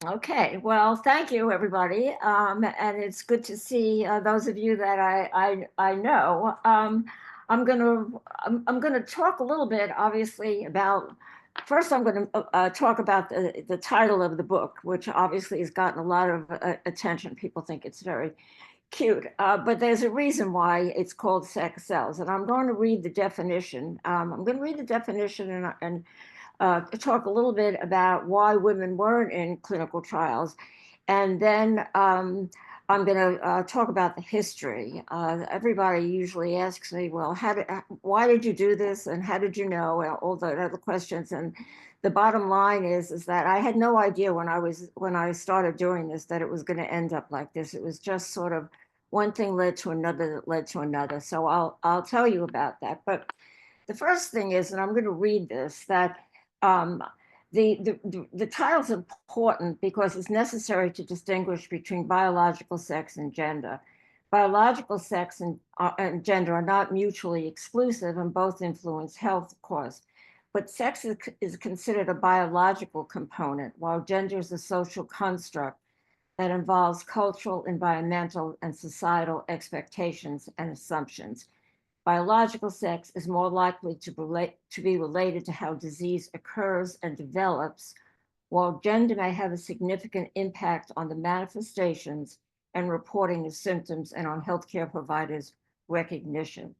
Okay, well, thank you, everybody, and it's good to see those of you that I know. I'm gonna talk a little bit, obviously, about. First, I'm going to talk about the title of the book, which obviously has gotten a lot of attention. People think it's very cute, but there's a reason why it's called sex sells, and I'm going to read the definition. I'm going to read the definition and talk a little bit about why women weren't in clinical trials. And then I'm going to talk about the history. Everybody usually asks me, well, why did you do this? And how did you know? And all the other questions. And the bottom line is that I had no idea when I started doing this that it was going to end up like this. It was just sort of one thing led to another that led to another. So I'll tell you about that. But the first thing is, and I'm going to read this, that um, the title is important because it's necessary to distinguish between biological sex and gender. Biological sex and gender are not mutually exclusive and both influence health, of course. But sex is considered a biological component, while gender is a social construct that involves cultural, environmental, and societal expectations and assumptions. Biological sex is more likely to be related to how disease occurs and develops, while gender may have a significant impact on the manifestations and reporting of symptoms and on healthcare providers' recognition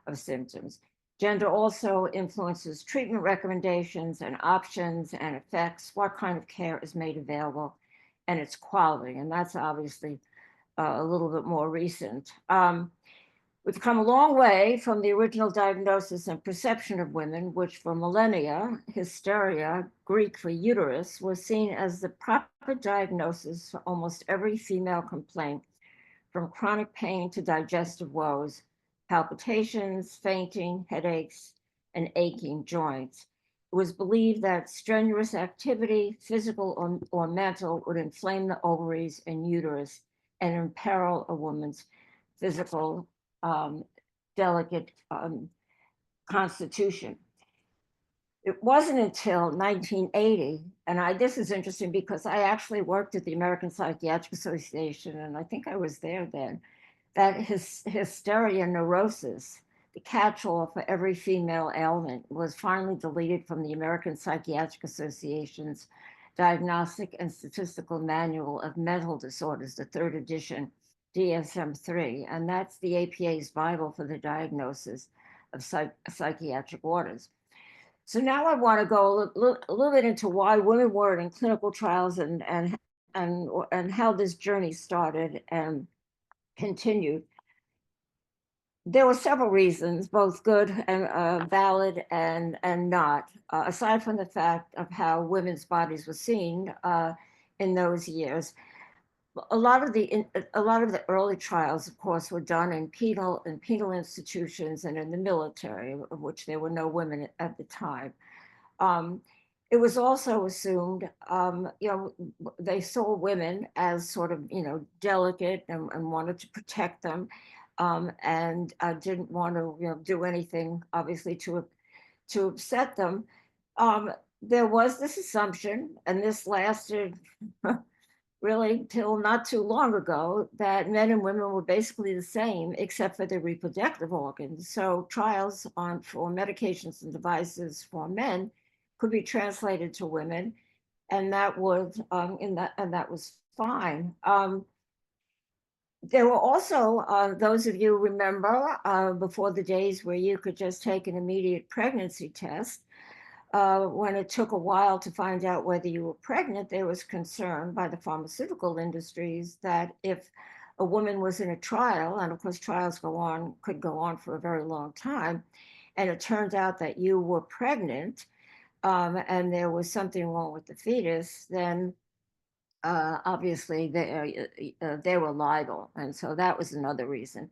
of symptoms. Gender also influences treatment recommendations and options and affects what kind of care is made available and its quality. And that's obviously a little bit more recent. We've come a long way from the original diagnosis and perception of women, which for millennia, hysteria, Greek for uterus, was seen as the proper diagnosis for almost every female complaint, from chronic pain to digestive woes, palpitations, fainting, headaches, and aching joints. It was believed that strenuous activity, physical or mental, would inflame the ovaries and uterus and imperil a woman's physical um, delicate constitution. It wasn't until 1980, and this is interesting because I actually worked at the American Psychiatric Association, and I think I was there then, that hysteria neurosis, the catch-all for every female ailment, was finally deleted from the American Psychiatric Association's Diagnostic and Statistical Manual of Mental Disorders, the third edition, DSM-3, and that's the APA's Bible for the diagnosis of psychiatric orders. So now I want to go a little bit into why women weren't in clinical trials and how this journey started and continued. There were several reasons, both good and valid and not. Aside from the fact of how women's bodies were seen in those years, a lot of the early trials, of course, were done in penal institutions and in the military, of which there were no women at the time. Um, it was also assumed, they saw women as sort of, delicate and wanted to protect them, and didn't want to, do anything, obviously, to upset them. There was this assumption, and this lasted really till not too long ago, that men and women were basically the same except for their reproductive organs. So trials for medications and devices for men could be translated to women, and that was fine. There were also those of you remember before the days where you could just take an immediate pregnancy test. When it took a while to find out whether you were pregnant, there was concern by the pharmaceutical industries that if a woman was in a trial, and of course trials could go on for a very long time, and it turned out that you were pregnant, and there was something wrong with the fetus, then obviously they were liable, and so that was another reason.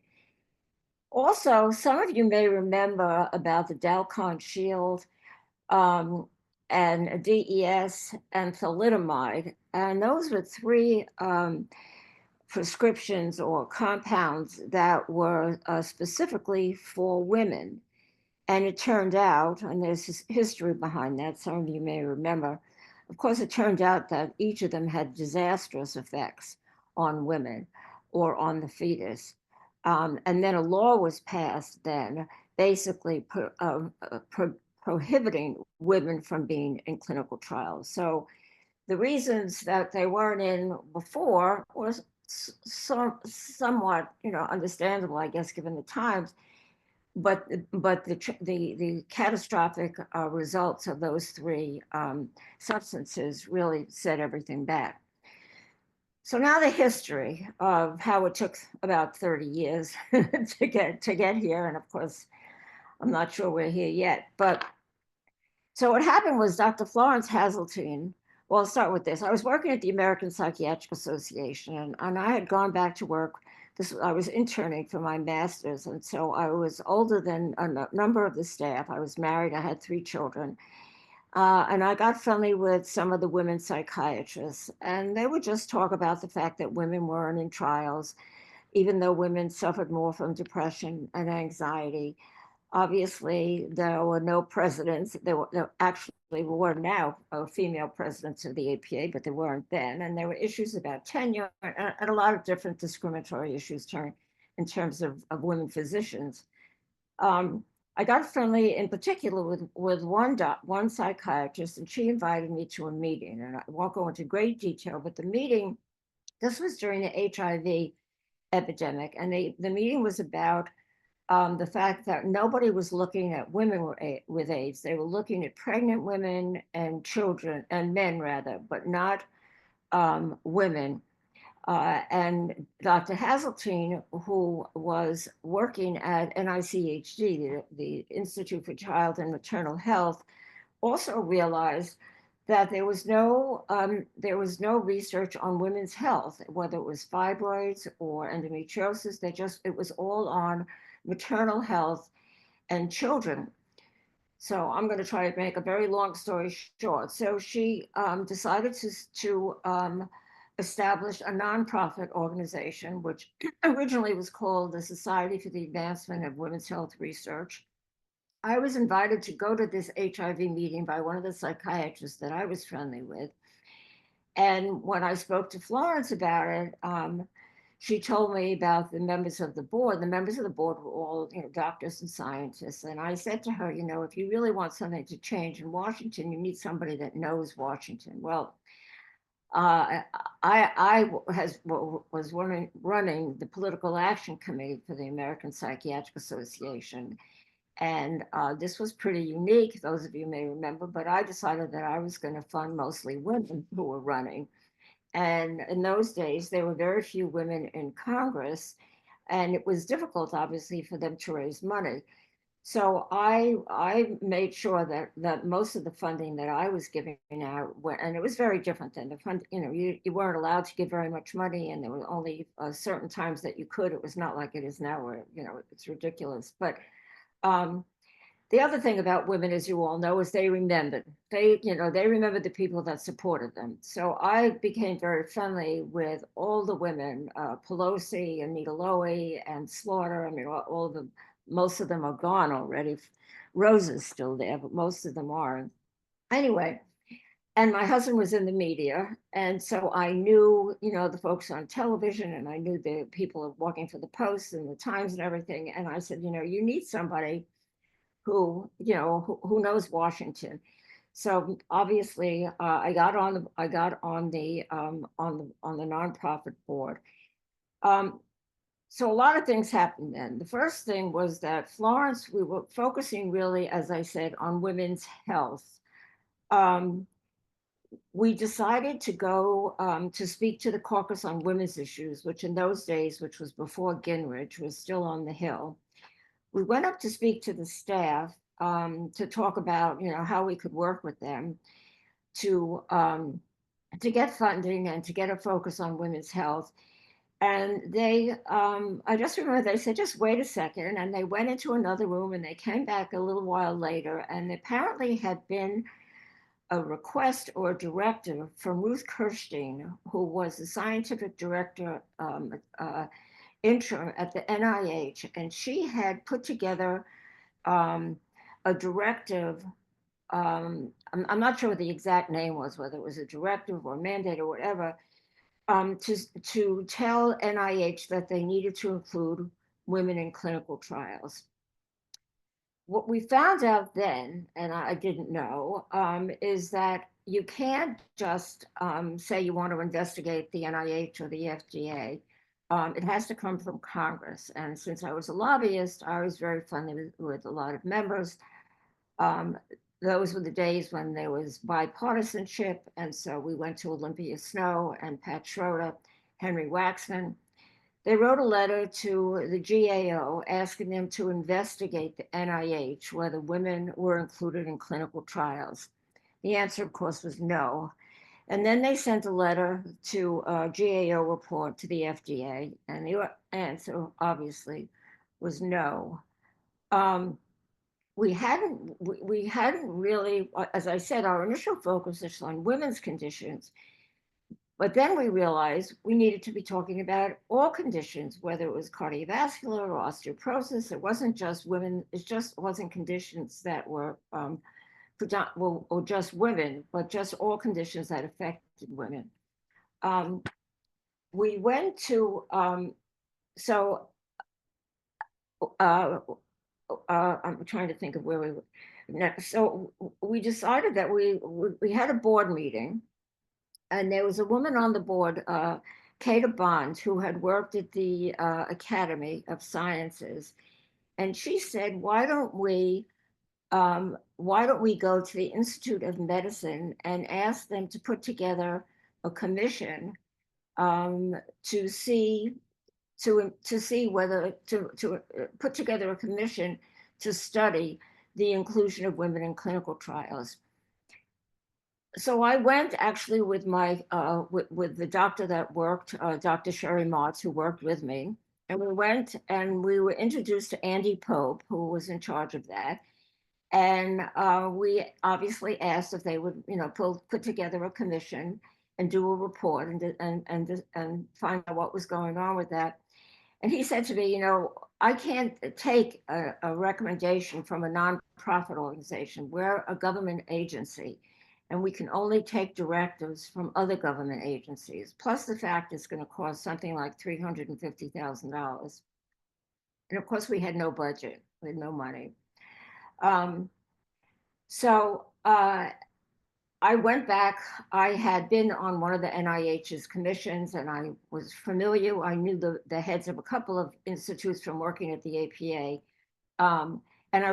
Also, some of you may remember about the Dalcon Shield um, and DES and thalidomide. And those were three prescriptions or compounds that were specifically for women. And it turned out, and there's history behind that, some of you may remember, of course, it turned out that each of them had disastrous effects on women or on the fetus. And then a law was passed then, basically prohibiting women from being in clinical trials. So the reasons that they weren't in before was somewhat, understandable, I guess, given the times. But the catastrophic results of those three substances really set everything back. So now the history of how it took about 30 years to get here, and of course, I'm not sure we're here yet. But so what happened was Dr. Florence Hazeltine. Well, I'll start with this. I was working at the American Psychiatric Association, and I had gone back to work. I was interning for my master's, and so I was older than a number of the staff. I was married. I had 3 children. And I got friendly with some of the women psychiatrists, and they would just talk about the fact that women weren't in trials, even though women suffered more from depression and anxiety. Obviously, there were no presidents. There actually were now female presidents of the APA, but there weren't then. And there were issues about tenure and a lot of different discriminatory issues in terms of women physicians. Um, I got friendly in particular with one psychiatrist, and she invited me to a meeting. And I won't go into great detail, but the meeting, this was during the HIV epidemic, and the meeting was about the fact that nobody was looking at women with AIDS. They were looking at pregnant women and children, and men rather, but not women. And Dr. Hazeltine, who was working at NICHD, the Institute for Child and Maternal Health, also realized that there was no research on women's health, whether it was fibroids or endometriosis. It was all on maternal health and children. So I'm going to try to make a very long story short. So she decided to establish a nonprofit organization, which originally was called the Society for the Advancement of Women's Health Research. I was invited to go to this HIV meeting by one of the psychiatrists that I was friendly with. And when I spoke to Florence about it, she told me about the members of the board. The members of the board were all, doctors and scientists. And I said to her, if you really want something to change in Washington, you need somebody that knows Washington. Well, I was running the political action committee for the American Psychiatric Association. And this was pretty unique, those of you may remember, but I decided that I was going to fund mostly women who were running. And in those days, there were very few women in Congress, and it was difficult, obviously, for them to raise money. So I made sure that most of the funding that I was giving out, and it was very different then. The fund, you weren't allowed to give very much money, and there were only certain times that you could. It was not like it is now, where it's ridiculous. But the other thing about women, as you all know, is they remembered. They remembered the people that supported them. So I became very friendly with all the women, Pelosi, Anita Lowy, and Slaughter. I mean, all of them. Most of them are gone already. Rose is still there, but most of them are. Anyway, and my husband was in the media, and so I knew, the folks on television, and I knew the people working for the Post and the Times and everything. And I said, you need somebody who knows Washington. So obviously, I got on the nonprofit board. So a lot of things happened then. The first thing was that Florence, we were focusing really, as I said, on women's health. We decided to go to speak to the Caucus on Women's Issues, which in those days, which was before Gingrich, was still on the Hill. We went up to speak to the staff to talk about, how we could work with them to get funding and to get a focus on women's health. And I just remember they said, just wait a second. And they went into another room, and they came back a little while later, and apparently had been a request or a directive from Ruth Kirstein, who was the scientific director interim at the NIH, and she had put together a directive I'm not sure what the exact name was, whether it was a directive or a mandate or whatever, to tell NIH that they needed to include women in clinical trials. What we found out then, and I didn't know, is that you can't just say you want to investigate the NIH or the FDA. It has to come from Congress. And since I was a lobbyist, I was very friendly with a lot of members. Um, those were the days when there was bipartisanship. And so we went to Olympia Snowe and Pat Schroeder, Henry Waxman. They wrote a letter to the GAO asking them to investigate the NIH, whether women were included in clinical trials. The answer, of course, was no. And then they sent a letter to a GAO report to the FDA, and the answer, obviously, was no. We hadn't really, as I said, our initial focus is on women's conditions. But then we realized we needed to be talking about all conditions, whether it was cardiovascular or osteoporosis. It wasn't just women, it just wasn't conditions that were or just women, but just all conditions that affected women. We went to, so I'm trying to think of where we were next. So we decided that we had a board meeting, and there was a woman on the board, Kata Bond, who had worked at the Academy of Sciences, and she said, "Why don't we go to the Institute of Medicine and ask them to put together a commission to see whether to put together a commission to study the inclusion of women in clinical trials." So I went actually with my with the doctor that worked, Dr. Sherry Martz, who worked with me, and we went and we were introduced to Andy Pope, who was in charge of that, and we obviously asked if they would, put together a commission and do a report and find out what was going on with that. And he said to me, I can't take a recommendation from a nonprofit organization. We're a government agency, and we can only take directives from other government agencies. Plus the fact it's going to cost something like $350,000. And of course, we had no budget, we had no money. So I went back. I had been on one of the NIH's commissions, and I was familiar. I knew the heads of a couple of institutes from working at the APA. And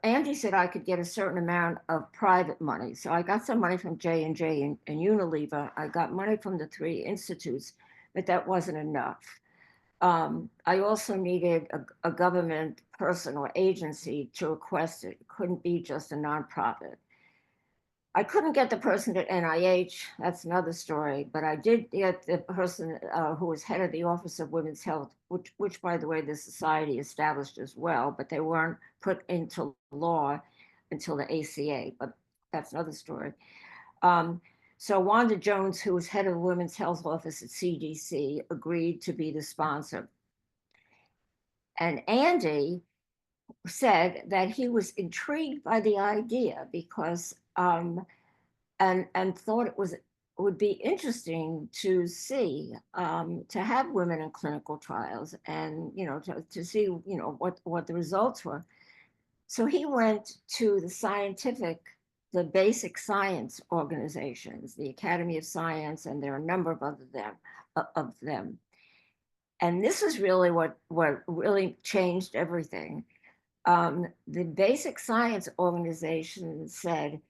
Andy said I could get a certain amount of private money. So I got some money from J&J and Unilever. I got money from the 3 institutes, but that wasn't enough. I also needed a government person or agency to request it. It couldn't be just a nonprofit. I couldn't get the person at NIH. That's another story. But I did get the person who was head of the Office of Women's Health, which, by the way, the society established as well, but they weren't put into law until the ACA. But that's another story. So Wanda Jones, who was head of the Women's Health Office at CDC, agreed to be the sponsor. And Andy said that he was intrigued by the idea because and thought it would be interesting to see to have women in clinical trials and to see what the results were. So he went to the basic science organizations, the Academy of Science, and there are a number of them. And this is really what really changed everything. The basic science organization said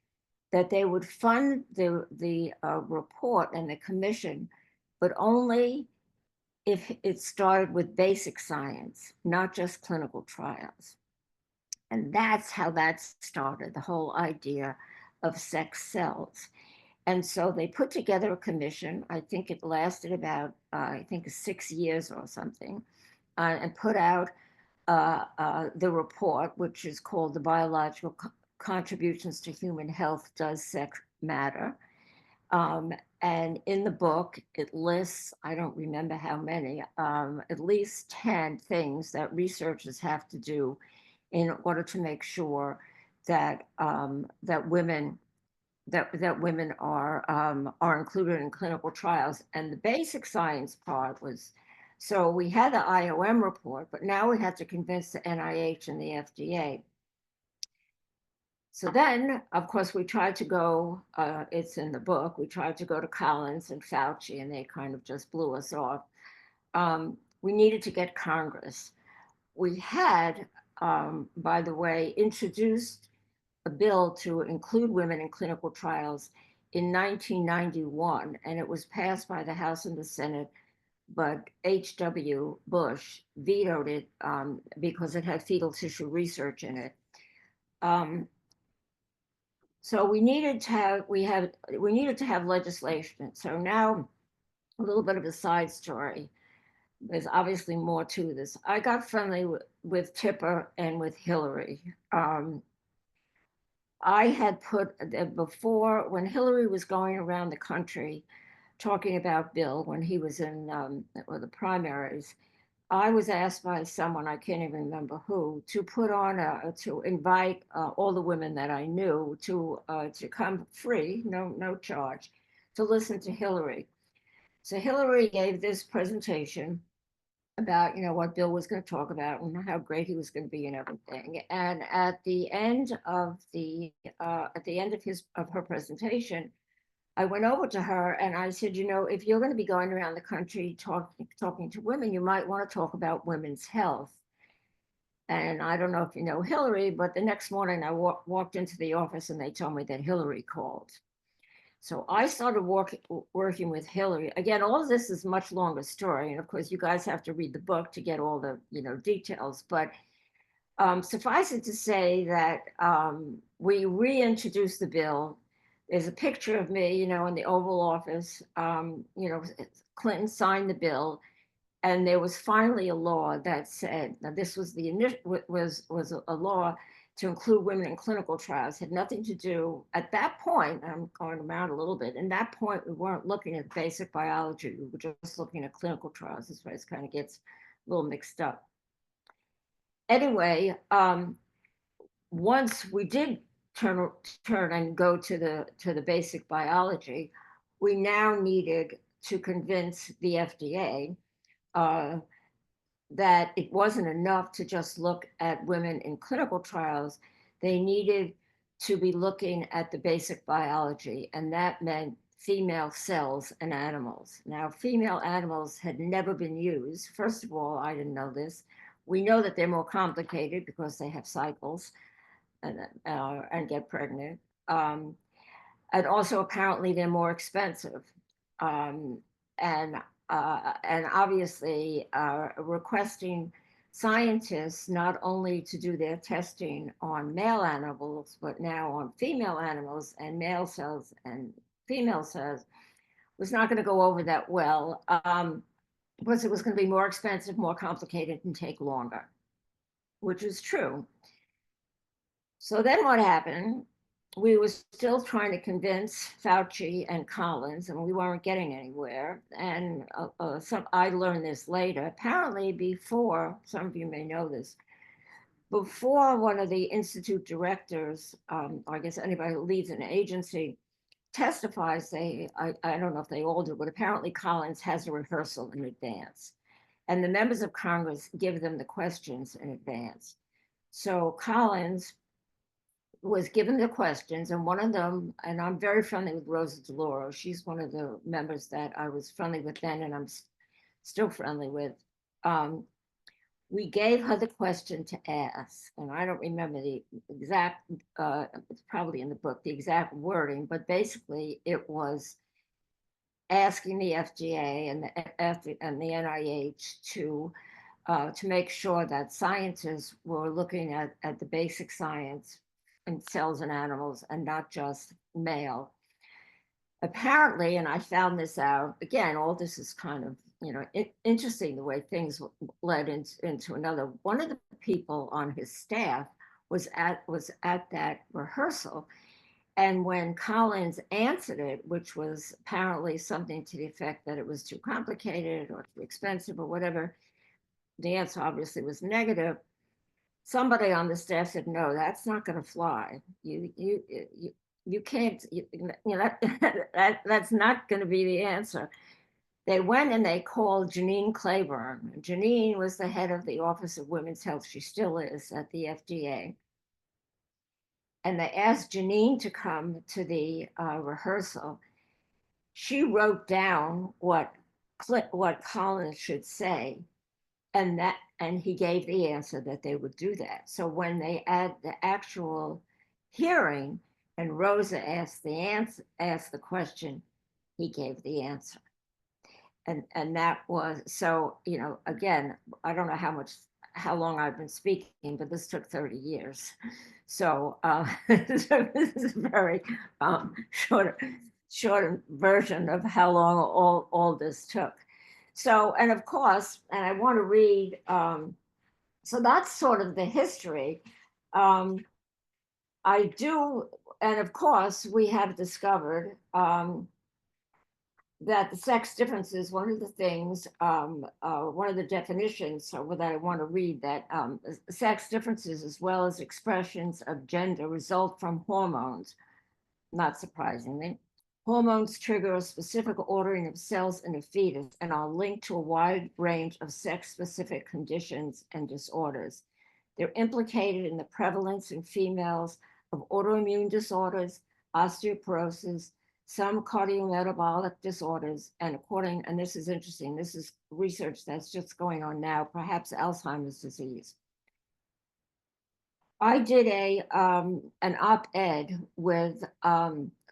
that they would fund the report and the commission, but only if it started with basic science, not just clinical trials. And that's how that started, the whole idea of sex sells. And so they put together a commission. I think it lasted about, 6 years or something, and put out the report, which is called The Biological Contributions to Human Health, Does Sex Matter? And in the book, it lists, I don't remember how many, at least 10 things that researchers have to do in order to make sure that women are included in clinical trials. And the basic science part was, so we had the IOM report, but now we had to convince the NIH and the FDA. So then, of course, we tried to go, it's in the book, we tried to go to Collins and Fauci, and they kind of just blew us off. We needed to get Congress. We had, by the way, introduced a bill to include women in clinical trials in 1991, and it was passed by the House and the Senate, but H.W. Bush vetoed it because it had fetal tissue research in it. So we needed to have legislation. So now a little bit of a side story. There's obviously more to this. I got friendly with Tipper and with Hillary. I had put before, when Hillary was going around the country talking about Bill when he was in the primaries, I was asked by someone, I can't even remember who, to put on to invite all the women that I knew to come free, no charge, to listen to Hillary. So Hillary gave this presentation about what Bill was going to talk about and how great he was going to be and everything. And at the end of her presentation, I went over to her and I said, if you're going to be going around the country talking to women, you might want to talk about women's health. And I don't know if you know Hillary, but the next morning I walked into the office and they told me that Hillary called. So I started working with Hillary. Again, all of this is a much longer story. And of course, you guys have to read the book to get all the details. But suffice it to say that we reintroduced the bill. There's a picture of me, in the Oval Office. Clinton signed the bill, and there was finally a law that said, now this was was a law to include women in clinical trials. Had nothing to do at that point. I'm going around a little bit. In that point, we weren't looking at basic biology. We were just looking at clinical trials. That's why it kind of gets a little mixed up. Anyway, once we did turn and go to the basic biology, we now needed to convince the FDA that it wasn't enough to just look at women in clinical trials. They needed to be looking at the basic biology, and that meant female cells and animals. Now, female animals had never been used. First of all, I didn't know this. We know that they're more complicated because they have cycles and get pregnant. And also, apparently, they're more expensive. And obviously requesting scientists not only to do their testing on male animals, but now on female animals and male cells and female cells was not going to go over that well because it was going to be more expensive, more complicated, and take longer, which is true. So then what happened? We were still trying to convince Fauci and Collins, and we weren't getting anywhere. And I learned this later. Apparently, before, some of you may know this, before one of the institute directors, I guess anybody who leads an agency, testifies, I don't know if they all do, but apparently Collins has a rehearsal in advance. And the members of Congress give them the questions in advance. So Collins was given the questions, and one of them, and I'm very friendly with Rosa DeLauro. She's one of the members that I was friendly with then, and I'm still friendly with. We gave her the question to ask, and I don't remember the exact, it's probably in the book, the exact wording, but basically it was asking the FDA and the NIH to make sure that scientists were looking at the basic science in cells and animals and not just male. Apparently, and I found this out, again, all this is kind of, interesting the way things led into another. One of the people on his staff was at that rehearsal. And when Collins answered it, which was apparently something to the effect that it was too complicated or too expensive or whatever, the answer obviously was negative. somebody on the staff said, no, that's not going to fly. You can't, that's not going to be the answer. They went and they called Janine Claiborne. Janine was the head of the Office of Women's Health. She still is at the FDA. And they asked Janine to come to the rehearsal. She wrote down what Collins should say, and he gave the answer that they would do that. So when they had the actual hearing and Rosa asked the question, he gave the answer. And that was, so, again, I don't know how long I've been speaking, but this took 30 years. So, this is a very short version of how long all this took. So, and of course, and I want to read, so that's sort of the history. I do, and of course, we have discovered that the sex differences, one of the things, one of the definitions that I want to read, that sex differences as well as expressions of gender result from hormones, not surprisingly. Hormones trigger a specific ordering of cells in a fetus and are linked to a wide range of sex-specific conditions and disorders. They're implicated in the prevalence in females of autoimmune disorders, osteoporosis, some cardiometabolic disorders, and this is interesting, this is research that's just going on now, perhaps Alzheimer's disease. I did an op-ed with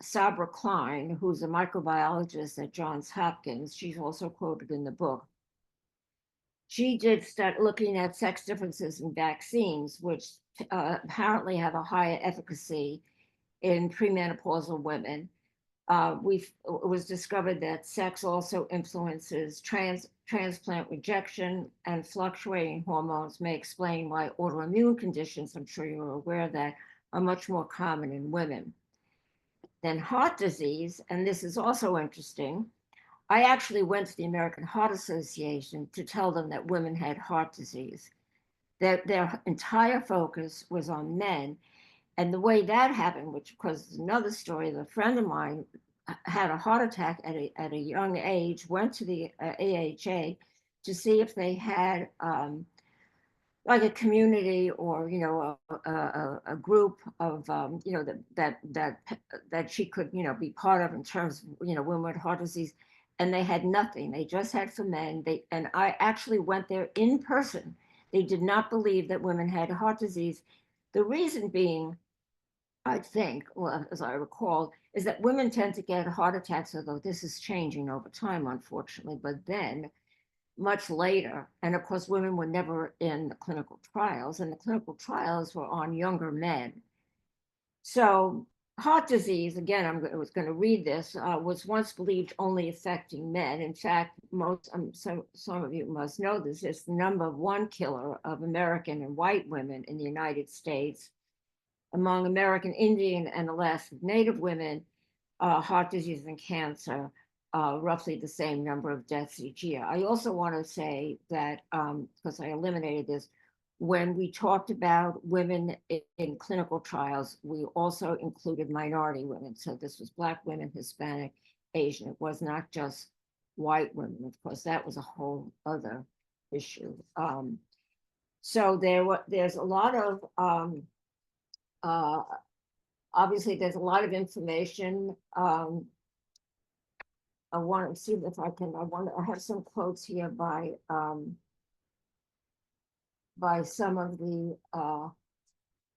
Sabra Klein, who's a microbiologist at Johns Hopkins. She's also quoted in the book. She did start looking at sex differences in vaccines, which apparently have a higher efficacy in premenopausal women. It was discovered that sex also influences transplant rejection, and fluctuating hormones may explain why autoimmune conditions, I'm sure you're aware of that, are much more common in women. Then heart disease, and this is also interesting. I actually went to the American Heart Association to tell them that women had heart disease. Their entire focus was on men. And the way that happened, which of course is another story, a friend of mine had a heart attack at a young age, went to the AHA to see if they had like a community or a group of that she could be part of in terms of women with heart disease, and they had nothing. They just had for men. And I actually went there in person. They did not believe that women had heart disease. The reason being, I think, well, as I recall, is that women tend to get heart attacks, although this is changing over time, unfortunately. But then, much later, and of course, women were never in the clinical trials, and the clinical trials were on younger men. So, heart disease, again, I was going to read this, was once believed only affecting men. In fact, some of you must know this, it's the number one killer of American and white women in the United States. Among American Indian and Alaska Native women, heart disease and cancer, roughly the same number of deaths each year. I also want to say that, because I eliminated this, when we talked about women in clinical trials, we also included minority women. So this was Black women, Hispanic, Asian. It was not just white women. Of course, that was a whole other issue. So there's a lot of obviously, there's a lot of information. I want to see if I can. I have some quotes here by some of the.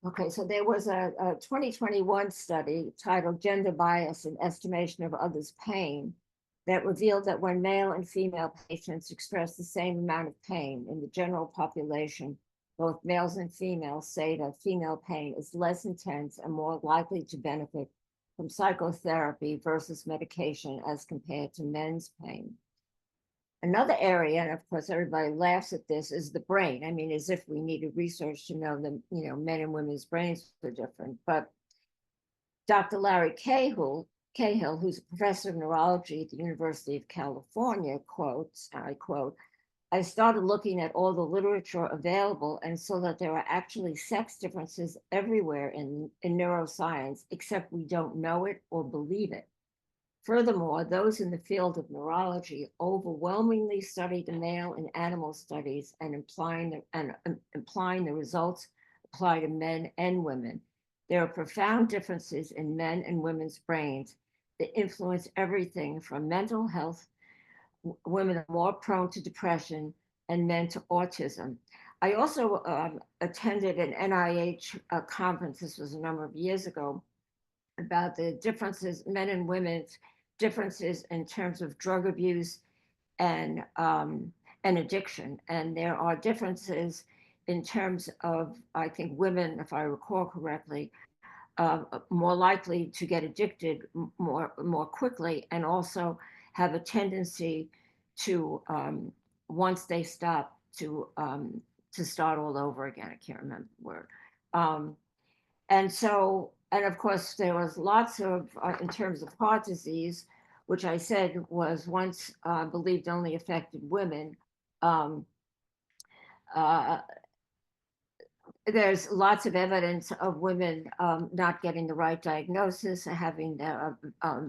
Okay, so there was a 2021 study titled "Gender Bias in Estimation of Others' Pain" that revealed that when male and female patients express the same amount of pain in the general population, both males and females say that female pain is less intense and more likely to benefit from psychotherapy versus medication as compared to men's pain. Another area, and of course everybody laughs at this, is the brain. I mean, as if we needed research to know that men and women's brains are different. But Dr. Larry Cahill, who's a professor of neurology at the University of California, quotes, and I quote, I started looking at all the literature available and saw that there are actually sex differences everywhere in neuroscience, except we don't know it or believe it. Furthermore, those in the field of neurology overwhelmingly study the male in animal studies and implying the results apply to men and women. There are profound differences in men and women's brains that influence everything from mental health. Women are more prone to depression and men to autism. I also attended an NIH conference, this was a number of years ago, about the differences, men and women's differences in terms of drug abuse and and addiction. And there are differences in terms of, I think, women, if I recall correctly, more likely to get addicted more quickly, and also have a tendency to once they stop to start all over again. I can't remember the word. Um, and so, and of course, there was lots of, in terms of heart disease, which I said was once believed only affected women. Um, uh, there's lots of evidence of women not getting the right diagnosis, having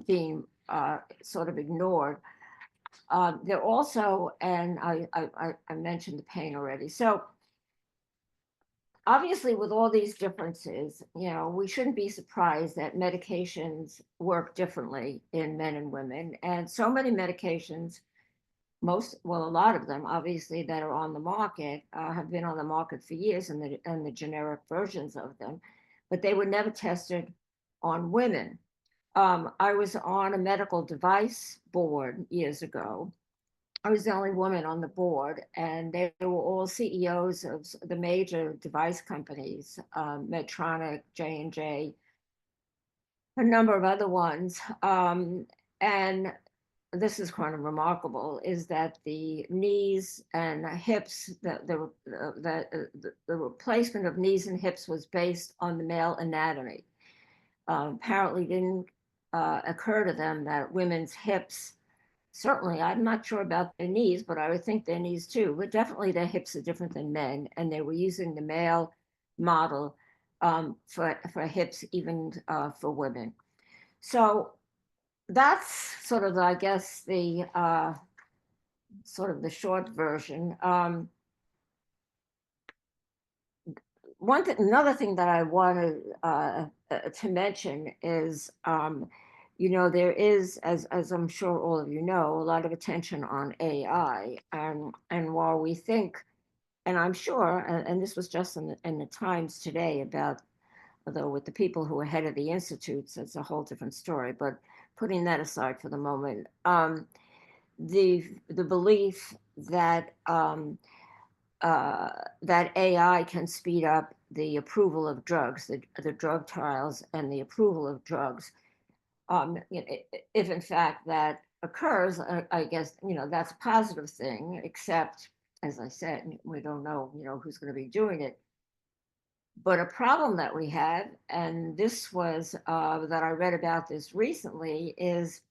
being sort of ignored. There also, and I mentioned the pain already. So obviously, with all these differences, we shouldn't be surprised that medications work differently in men and women. And so many medications, well, a lot of them, obviously, that are on the market have been on the market for years, and the generic versions of them, but they were never tested on women. I was on a medical device board years ago. I was the only woman on the board, and they were all CEOs of the major device companies, Medtronic, J&J, a number of other ones. And this is kind of remarkable, is that the knees and hips, the replacement of knees and hips was based on the male anatomy. Apparently didn't occur to them that women's hips, certainly, I'm not sure about their knees, but I would think their knees too, but definitely their hips are different than men. And they were using the male model for hips, even for women. So that's sort of, I guess, the sort of the short version. Another thing that I wanted to mention is, there is, as I'm sure all of you know, a lot of attention on AI, and while we think, and I'm sure, and this was just in the Times today about, although with the people who are head of the institutes, it's a whole different story. But putting that aside for the moment, the belief that that AI can speed up the approval of drugs, the drug trials, and the approval of drugs. If in fact that occurs, I guess that's a positive thing. Except, as I said, we don't know who's going to be doing it. But a problem that we have, and this was that I read about this recently, is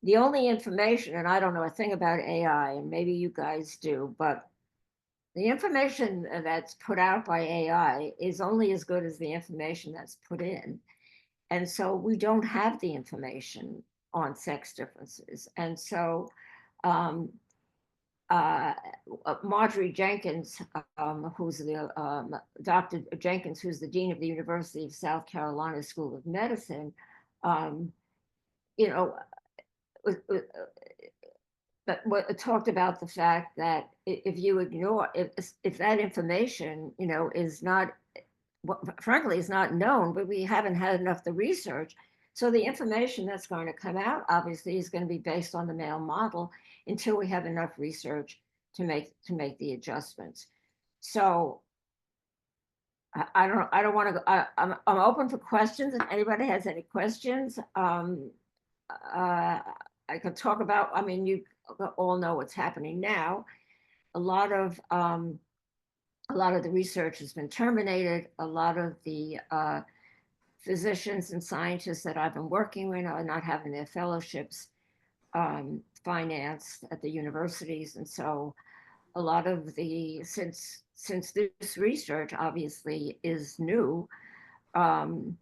the only information, and I don't know a thing about AI, and maybe you guys do, but the information that's put out by AI is only as good as the information that's put in. And so we don't have the information on sex differences. And so um, Marjorie Jenkins, who's Dr. Jenkins, who's the dean of the University of South Carolina School of Medicine, um, you know, but talked about the fact that if you ignore, if that information, is not, frankly, is not known, but we haven't had enough of the research. So the information that's going to come out, obviously, is going to be based on the male model until we have enough research to make the adjustments. So I don't want to go. I'm open for questions. If anybody has any questions, I could talk about. I mean, you all know what's happening now. A lot of the research has been terminated. A lot of the physicians and scientists that I've been working with are not having their fellowships financed at the universities, and so a lot of the, since this research obviously is new, um,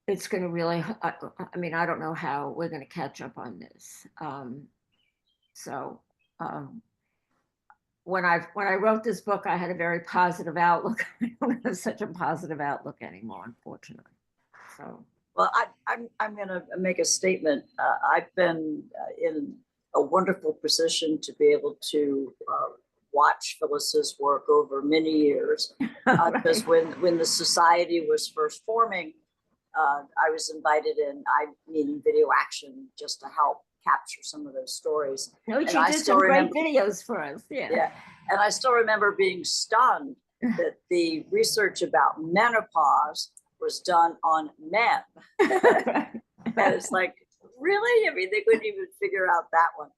it's going to really, I mean, I don't know how we're going to catch up on this. So um, when I wrote this book, I had a very positive outlook. I don't have such a positive outlook anymore, unfortunately. So. Well, I'm going to make a statement. I've been in a wonderful position to be able to watch Phyllis's work over many years. Because when the society was first forming, I was invited in, meaning Video Action, just to help capture some of those stories. No, you did some great videos for us. Yeah. And I still remember being stunned that the research about menopause was done on men. And it's like, really? I mean, they couldn't even figure out that one.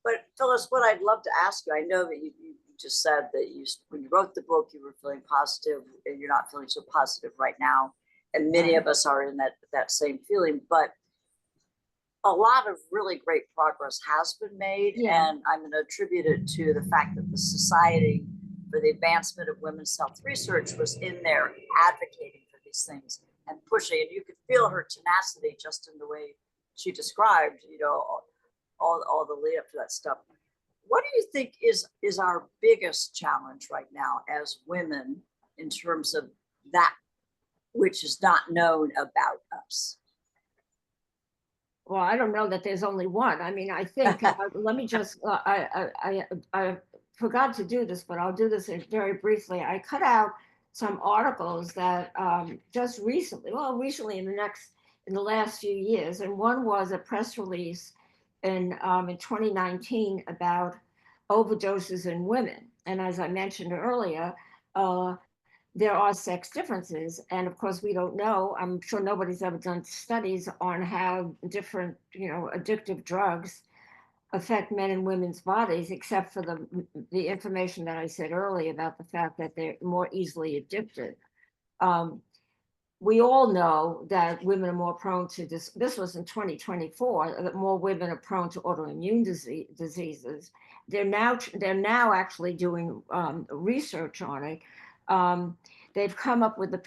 But Phyllis, what I'd love to ask you, I know that you just said that when you wrote the book, you were feeling positive, and you're not feeling so positive right now. And many of us are in that same feeling, but a lot of really great progress has been made. Yeah. And I'm going to attribute it to the fact that the Society for the Advancement of Women's Health Research was in there advocating for these things and pushing. And you could feel her tenacity just in the way she described, all the lead up to that stuff. What do you think is our biggest challenge right now as women in terms of that which is not known about us? Well, I don't know that there's only one. I mean, I think, let me just, I forgot to do this, but I'll do this very briefly. I cut out some articles that just recently in the last few years, and one was a press release in 2019 about overdoses in women. And as I mentioned earlier, there are sex differences. And of course, we don't know. I'm sure nobody's ever done studies on how different, addictive drugs affect men and women's bodies, except for the information that I said earlier about the fact that they're more easily addicted. We all know that women are more prone to this. This was in 2024, that more women are prone to autoimmune diseases. They're now actually doing research on it. They've come up with a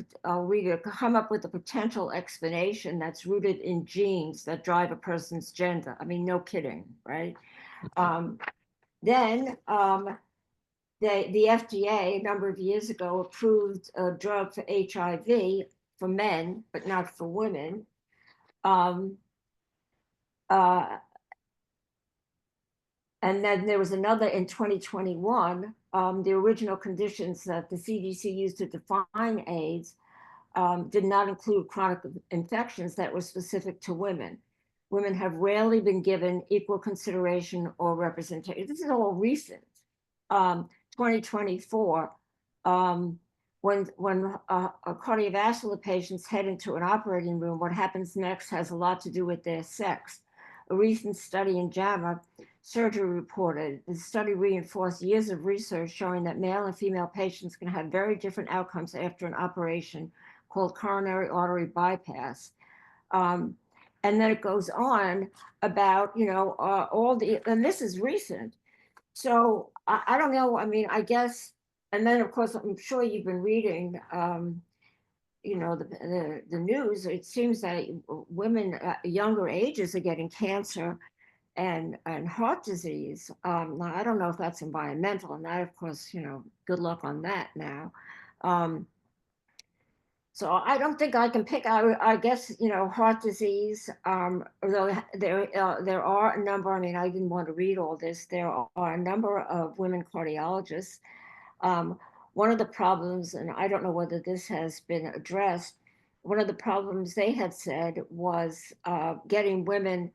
potential explanation that's rooted in genes that drive a person's gender. I mean, no kidding, right? Then the FDA a number of years ago approved a drug for HIV for men, but not for women. And then there was another in 2021. The original conditions that the CDC used to define AIDS did not include chronic infections that were specific to women. Women have rarely been given equal consideration or representation. This is all recent. 2024, when cardiovascular patients head into an operating room, what happens next has a lot to do with their sex. A recent study in JAMA Surgery reported, the study reinforced years of research showing that male and female patients can have very different outcomes after an operation called coronary artery bypass. And then it goes on about, and this is recent. So I don't know. I mean, I guess, and then of course, I'm sure you've been reading, the news. It seems that women at younger ages are getting cancer and heart disease. Now, I don't know if that's environmental, and that, of course, good luck on that now. So I don't think I can pick out, I guess, heart disease, although there are a number, I mean, I didn't want to read all this. There are a number of women cardiologists. One of the problems, and I don't know whether this has been addressed, one of the problems they had said was getting women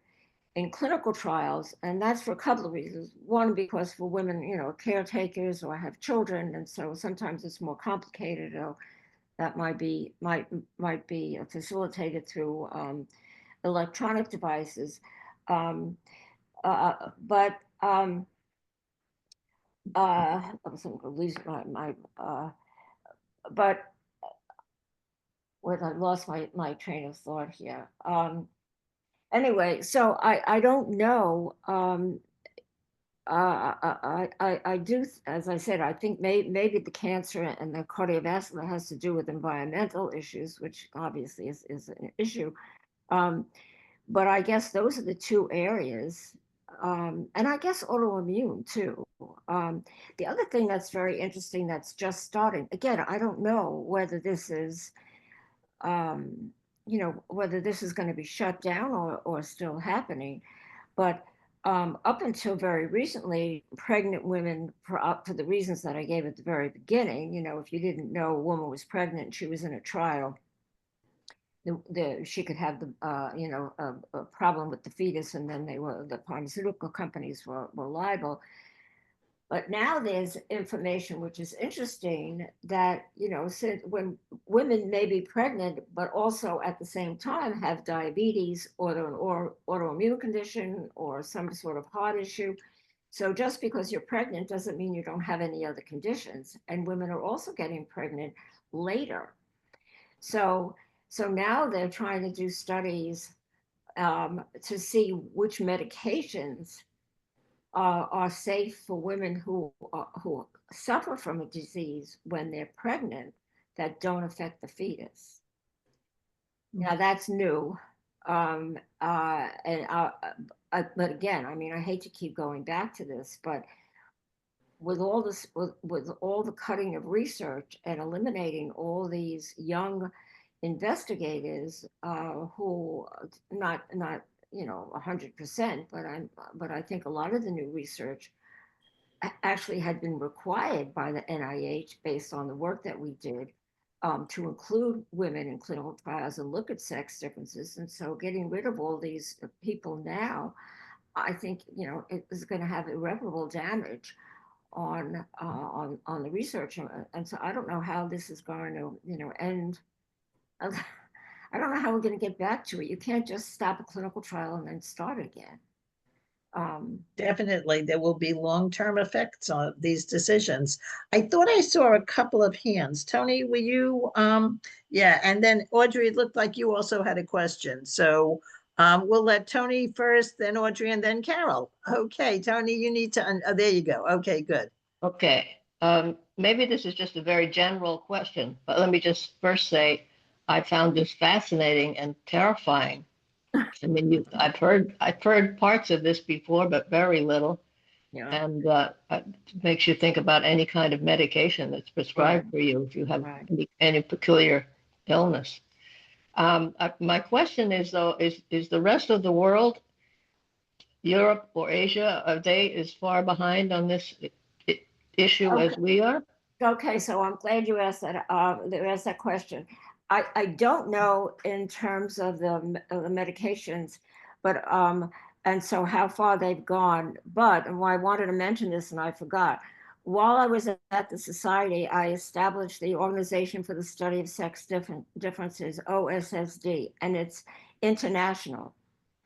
in clinical trials, and that's for a couple of reasons. One, because for women, caretakers or have children, and so sometimes it's more complicated, or that might be facilitated through electronic devices. But I was going to lose but I lost my train of thought here. Anyway, so I don't know. I do, as I said, I think maybe the cancer and the cardiovascular has to do with environmental issues, which obviously is an issue. Um, but I guess those are the two areas. And I guess autoimmune too. The other thing that's very interesting that's just starting, again, I don't know whether this is, um, whether this is going to be shut down or still happening. But up until very recently, pregnant women, for the reasons that I gave at the very beginning, if you didn't know a woman was pregnant, she was in a trial, she could have a problem with the fetus, and then the pharmaceutical companies were liable. But now there's information which is interesting that, since when women may be pregnant, but also at the same time have diabetes or autoimmune condition or some sort of heart issue. So just because you're pregnant doesn't mean you don't have any other conditions. And women are also getting pregnant later. So, so now they're trying to do studies to see which medications are safe for women who suffer from a disease when they're pregnant that don't affect the fetus. Now that's new, but again, I mean, I hate to keep going back to this, but with all this, with all the cutting of research and eliminating all these young investigators who not 100%, but I think a lot of the new research actually had been required by the NIH based on the work that we did to include women in clinical trials and look at sex differences. And so getting rid of all these people now, I think, it is going to have irreparable damage on the research. And so I don't know how this is going to, end. I don't know how we're going to get back to it. You can't just stop a clinical trial and then start again. Definitely, there will be long-term effects on these decisions. I thought I saw a couple of hands. Tony, were you, yeah, and then Audrey, it looked like you also had a question. So we'll let Tony first, then Audrey, and then Carol. Okay, Tony, you need to, there you go. Okay, good. Okay, maybe this is just a very general question, but let me just first say, I found this fascinating and terrifying. I mean, I've heard parts of this before, but very little. Yeah. And it makes you think about any kind of medication that's prescribed for you if you have any peculiar illness. My question is, though, is the rest of the world, Europe or Asia, are they as far behind on this issue as we are? Okay, so I'm glad you asked that question. I don't know in terms of the medications, but and so how far they've gone. But and I wanted to mention this and I forgot. While I was at the society, I established the Organization for the Study of Sex Differences, OSSD, and it's international.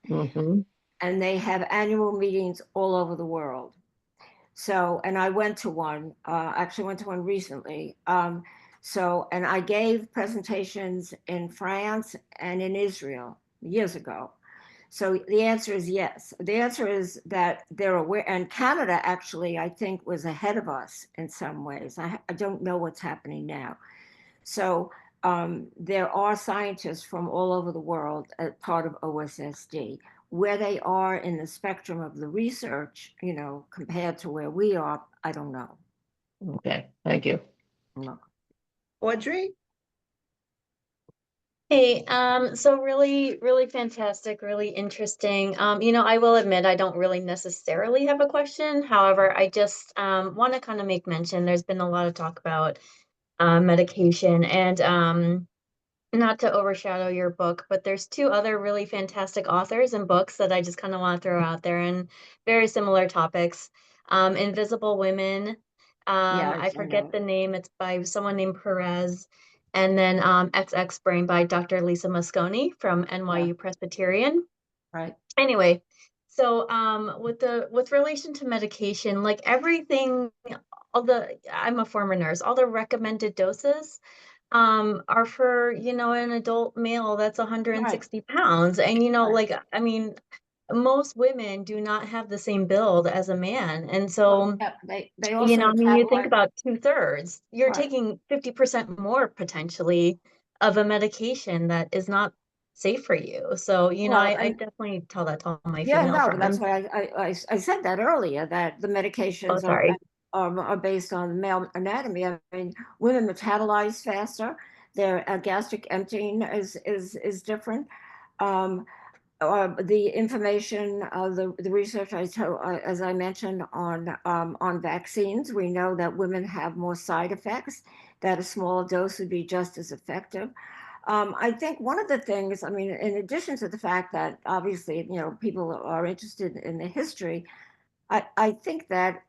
Mm-hmm. And they have annual meetings all over the world. So, and I went to one, actually went to one recently. And I gave presentations in France and in Israel years ago. So the answer is yes. The answer is that they're aware, and Canada actually, I think, was ahead of us in some ways. I don't know what's happening now. So there are scientists from all over the world as part of OSSD. Where they are in the spectrum of the research, compared to where we are, I don't know. Okay, thank you. No. Audrey? Hey, so really, really fantastic, really interesting. I will admit I don't really necessarily have a question. However, I just want to kind of make mention there's been a lot of talk about medication and not to overshadow your book, but there's two other really fantastic authors and books that I just kind of want to throw out there and very similar topics. Invisible Women. I forget the name. It's by someone named Perez. And then XX Brain by Dr. Lisa Mosconi from NYU Presbyterian. Right. Anyway, so with relation to medication, like everything, I'm a former nurse, all the recommended doses are for, an adult male that's 160 pounds. And, like, I mean, most women do not have the same build as a man. And Well, so, yeah, they you also know, I mean, you think metabolize. about 2/3, you're Right. taking 50% more potentially of a medication that is not safe for you. So, you know, Well, I and definitely tell that to all my yeah, female no, that's friends. why I said that earlier, that the Oh, medications sorry. are based on male anatomy. I mean, women metabolize faster. Their gastric emptying is different. Um, the information, the research as I mentioned on vaccines, we know that women have more side effects. That a small dose would be just as effective. I think one of the things, I mean, in addition to the fact that obviously, people are interested in the history, I think that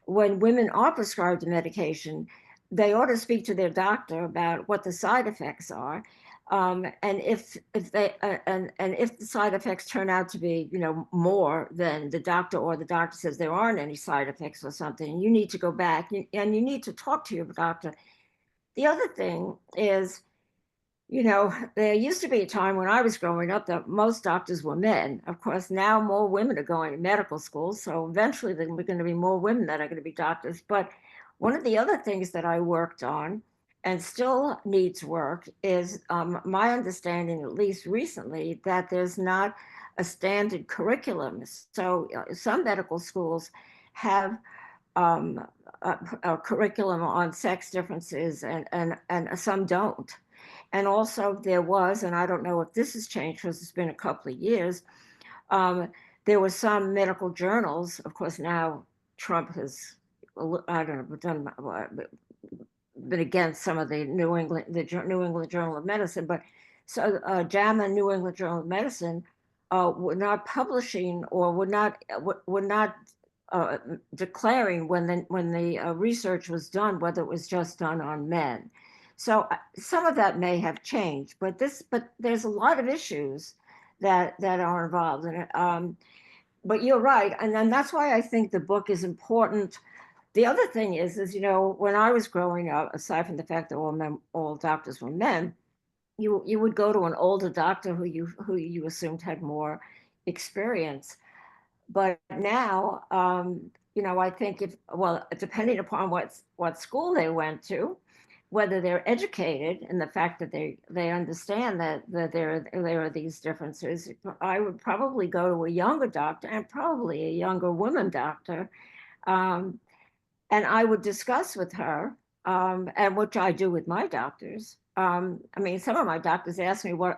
when women are prescribed a medication, they ought to speak to their doctor about what the side effects are. And if the side effects turn out to be, more than the doctor, or the doctor says there aren't any side effects or something, you need to go back and you need to talk to your doctor. The other thing is, there used to be a time when I was growing up that most doctors were men. Of course, now more women are going to medical school. So eventually there are going to be more women that are going to be doctors. But one of the other things that I worked on and still needs work is my understanding, at least recently, that there's not a standard curriculum. So some medical schools have a curriculum on sex differences, and some don't. And also there was, and I don't know if this has changed because it's been a couple of years, um, there were some medical journals. Of course, now Trump has, I don't know, been against some of the New England Journal of Medicine, but so JAMA, New England Journal of Medicine, were not publishing, or would not uh, declaring when the research was done, whether it was just done on men. So some of that may have changed, but there's a lot of issues that are involved in it. But you're right, and then that's why I think the book is important. The other thing is when I was growing up, aside from the fact that all doctors were men, you would go to an older doctor who you assumed had more experience. But now, I think depending upon what school they went to, whether they're educated in the fact that they understand that there are these differences, I would probably go to a younger doctor, and probably a younger woman doctor, um, and I would discuss with her, and which I do with my doctors. I mean, some of my doctors asked me when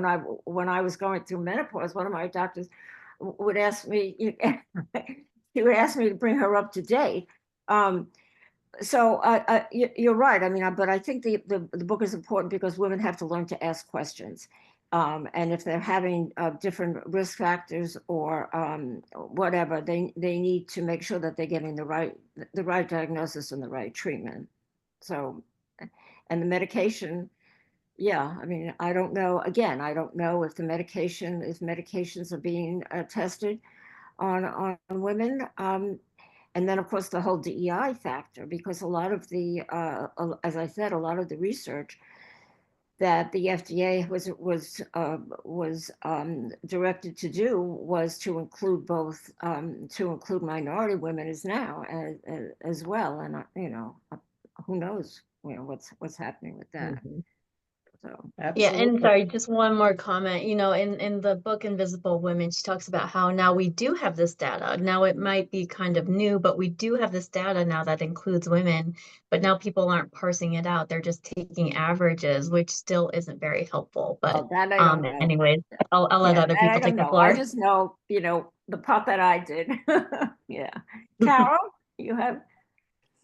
I was going through menopause. One of my doctors would ask me, he would ask me to bring her up to date. So you're right. I mean, but I think the book is important because women have to learn to ask questions. And if they're having different risk factors or whatever, they need to make sure that they're getting the right diagnosis and the right treatment. So, and the medication, yeah, I mean, I don't know. Again, I don't know if medications are being tested on women. And then, of course, the whole DEI factor, because a lot of as I said, a lot of the research that the FDA was directed to do was to include minority women as well, and who knows what's happening with that. Mhm. So Yeah, and Absolutely. sorry, just one more comment. You know, in the book Invisible Women, she talks about how now we do have this data. Now it might be kind of new, but we do have this data now that includes women, but now people aren't parsing it out. They're just taking averages, which still isn't very helpful. But that I don't know. anyways, I'll let Yeah, other that I people don't take the know. I floor. just know, the part that I did. Yeah. Carol, you have.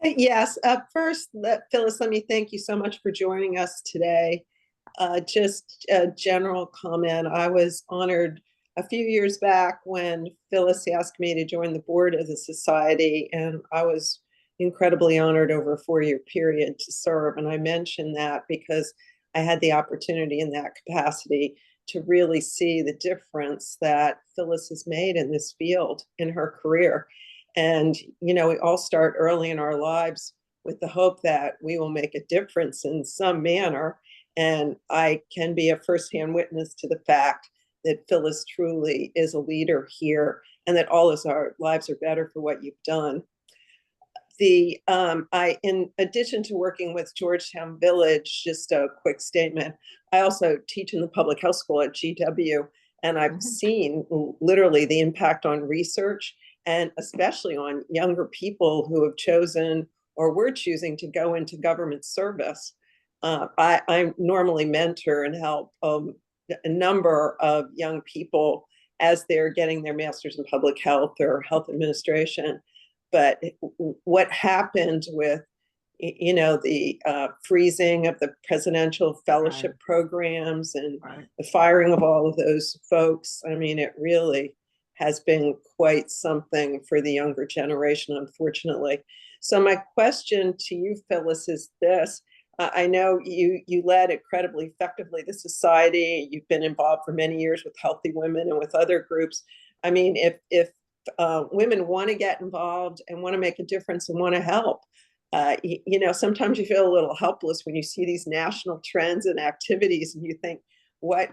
Yes, first, Phyllis, let me thank you so much for joining us today. Just a general comment. I was honored a few years back when Phyllis asked me to join the board of the society, and I was incredibly honored over a 4-year period to serve. And I mention that because I had the opportunity in that capacity to really see the difference that Phyllis has made in this field in her career. And, we all start early in our lives with the hope that we will make a difference in some manner. And I can be a firsthand witness to the fact that Phyllis truly is a leader here, and that all of our lives are better for what you've done. In addition to working with Georgetown Village, just a quick statement, I also teach in the public health school at GW, and I've seen literally the impact on research, and especially on younger people who have chosen or were choosing to go into government service. I normally mentor and help a number of young people as they're getting their master's in public health or health administration. But what happened with, you know, the freezing of the presidential fellowship programs and the firing of all of those folks, I mean, it really has been quite something for the younger generation, unfortunately. So my question to you, Phyllis, is this. I know you led incredibly effectively the society. You've been involved for many years with Healthy Women and with other groups. I mean, if women want to get involved and want to make a difference and want to help, you know, sometimes you feel a little helpless when you see these national trends and activities, and you think, what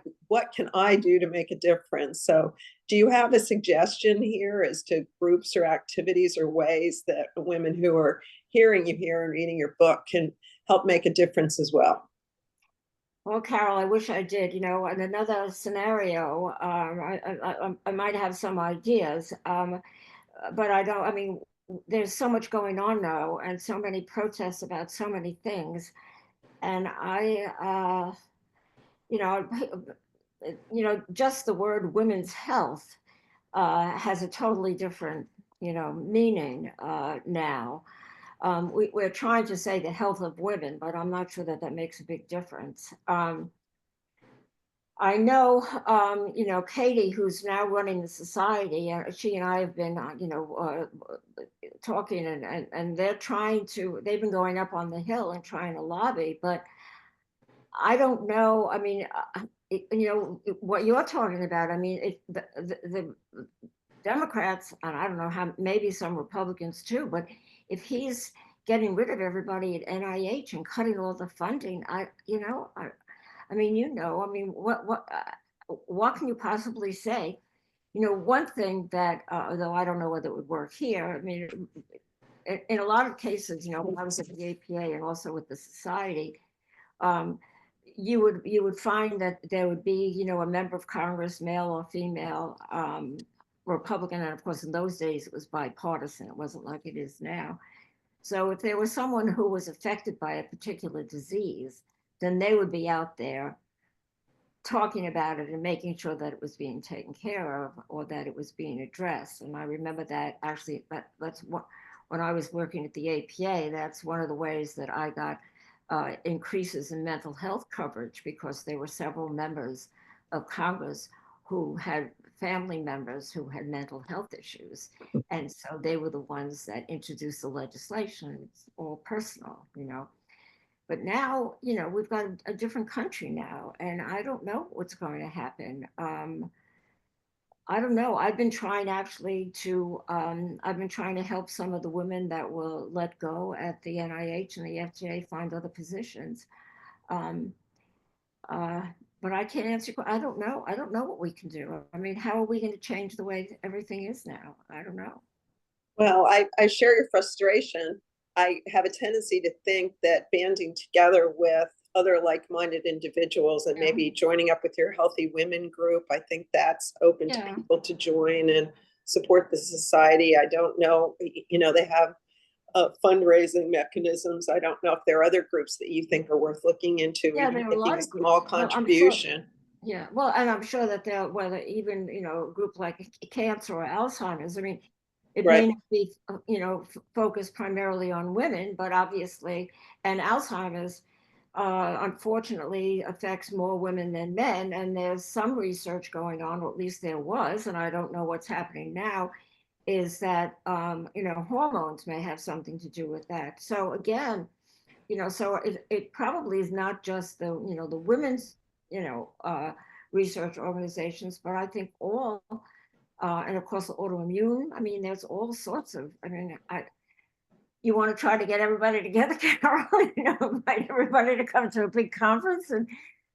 can I do to make a difference? So do you have a suggestion here as to groups or activities or ways that women who are hearing you here and reading your book can help make a difference as well? Well, Carol, I wish I did. You know, in another scenario, I might have some ideas, but I don't. I mean, there's so much going on now, and so many protests about so many things, and you know, just the word women's health has a totally different, you know, meaning now. We're trying to say the health of women, but I'm not sure that that makes a big difference. I know, you know, Katie, who's now running the society, she and I have been, you know, talking, and they're trying to, they've been going up on the Hill and trying to lobby, but I don't know. I mean, you know, what you're talking about, I mean, the Democrats, and I don't know how, maybe some Republicans too, but if he's getting rid of everybody at NIH and cutting all the funding, you know, I mean, you know, I mean, what can you possibly say? You know, one thing that, though I don't know whether it would work here, I mean, in a lot of cases, you know, when I was at the APA and also with the society, you would find that there would be, you know, a member of Congress, male or female, Republican, and of course in those days it was bipartisan. It wasn't like it is now. So if there was someone who was affected by a particular disease, then they would be out there talking about it and making sure that it was being taken care of or that it was being addressed. And I remember that actually, that's what, when I was working at the APA, that's one of the ways that I got increases in mental health coverage, because there were several members of Congress who had family members who had mental health issues. And so they were the ones that introduced the legislation. It's all personal, you know. But now, you know, we've got a different country now, and I don't know what's going to happen. I don't know. I've been trying actually to, I've been trying to help some of the women that were let go at the NIH and the FDA find other positions. But I can't answer. I don't know. I don't know what we can do. I mean, how are we going to change the way everything is now? I don't know. Well, I share your frustration. I have a tendency to think that banding together with other like-minded individuals and maybe joining up with your Healthy Women group, I think that's open to people to join and support the society. I don't know, you know, they have fundraising mechanisms. I don't know if there are other groups that you think are worth looking into, Yeah, even there are a making lot a of small groups. Well, contribution. Yeah, well, and I'm sure that there, whether even, you know, a group like cancer or Alzheimer's, I mean, it may not be, you know, focused primarily on women, but obviously, and Alzheimer's, unfortunately, affects more women than men. And there's some research going on, or at least there was, and I don't know what's happening now, is that, you know, hormones may have something to do with that. So again, you know, so it probably is not just the, you know, the women's, you know, research organizations, but I think all, and of course, autoimmune. I mean, there's all sorts of, I mean, you want to try to get everybody together, Carol, you know, invite everybody to come to a big conference and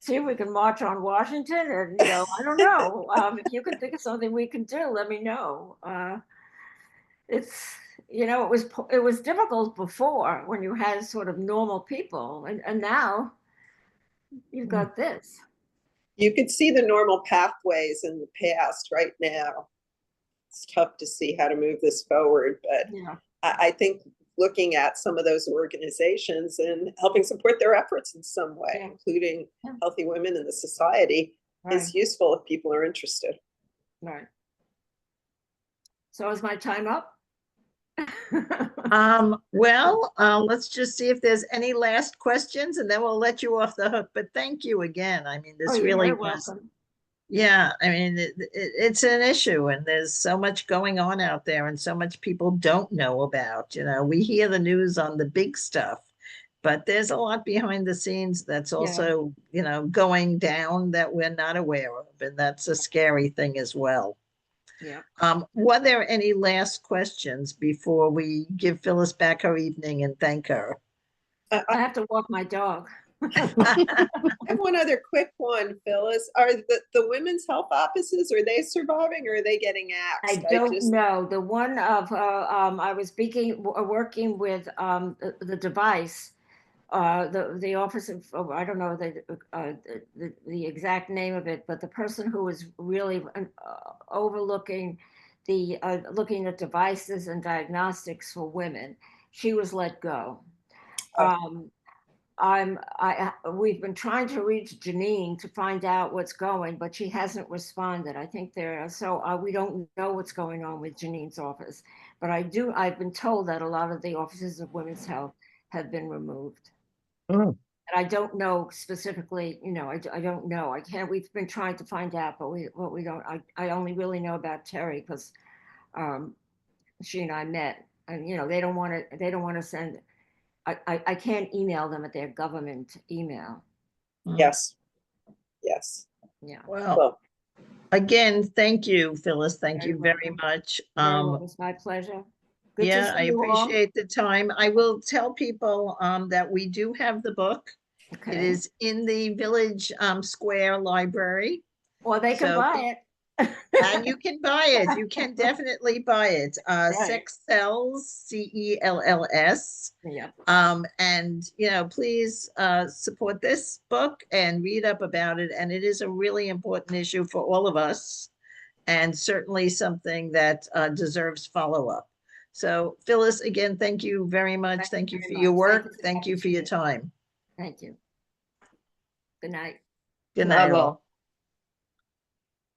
see if we can march on Washington, and I don't know. If you can think of something we can do, let me know. It's it was difficult before when you had sort of normal people, and now you've got this. You could see the normal pathways in the past. Right now it's tough to see how to move this forward, but Yeah. I think looking at some of those organizations and helping support their efforts in some way, Yeah. including Yeah. healthy women in the society, Right. is useful if people are interested. Right. So is my time up? Well, let's just see if there's any last questions and then we'll let you off the hook. But thank you again. I mean, Oh, this you're really very was, welcome. yeah, I mean, it's an issue and there's so much going on out there and so much people don't know about. We hear the news on the big stuff, but there's a lot behind the scenes that's also, going down that we're not aware of. And that's a scary thing as well. Yeah. Were there any last questions before we give Phyllis back her evening and thank her? I have to walk my dog. I have one other quick one, Phyllis. Are the women's health offices, are they surviving or are they getting I axed? don't know. The one of I was working with the device, the office of I don't know the exact name of it, but the person who was really overlooking looking at devices and diagnostics for women, she was let go. Oh. We've been trying to reach Janine to find out what's going, but she hasn't responded. I think we don't know what's going on with Janine's office, but I've been told that a lot of the offices of women's health have been removed. Mm. And I don't know specifically, I don't know. We've been trying to find out, but we don't, I only really know about Terry because she and I met, and, they don't want to send, I can't email them at their government email. Yes. Yes. Yeah. Well, Well, again, thank you, Phyllis. Thank Very you very welcome. much. It was my pleasure. Good to Yeah, see I you all. appreciate the time. I will tell people that we do have the book. It Okay. is in the Village Square Library. Or they can So- buy it. And you can buy it. You can definitely buy it. Right. Sex Cells, CELLS. Yeah. And please support this book and read up about it. And it is a really important issue for all of us, and certainly something that deserves follow-up. So Phyllis, again, thank you very much. Thank you for your work. Thank you for your time. Thank you. Good night. Good night, all. Bravo.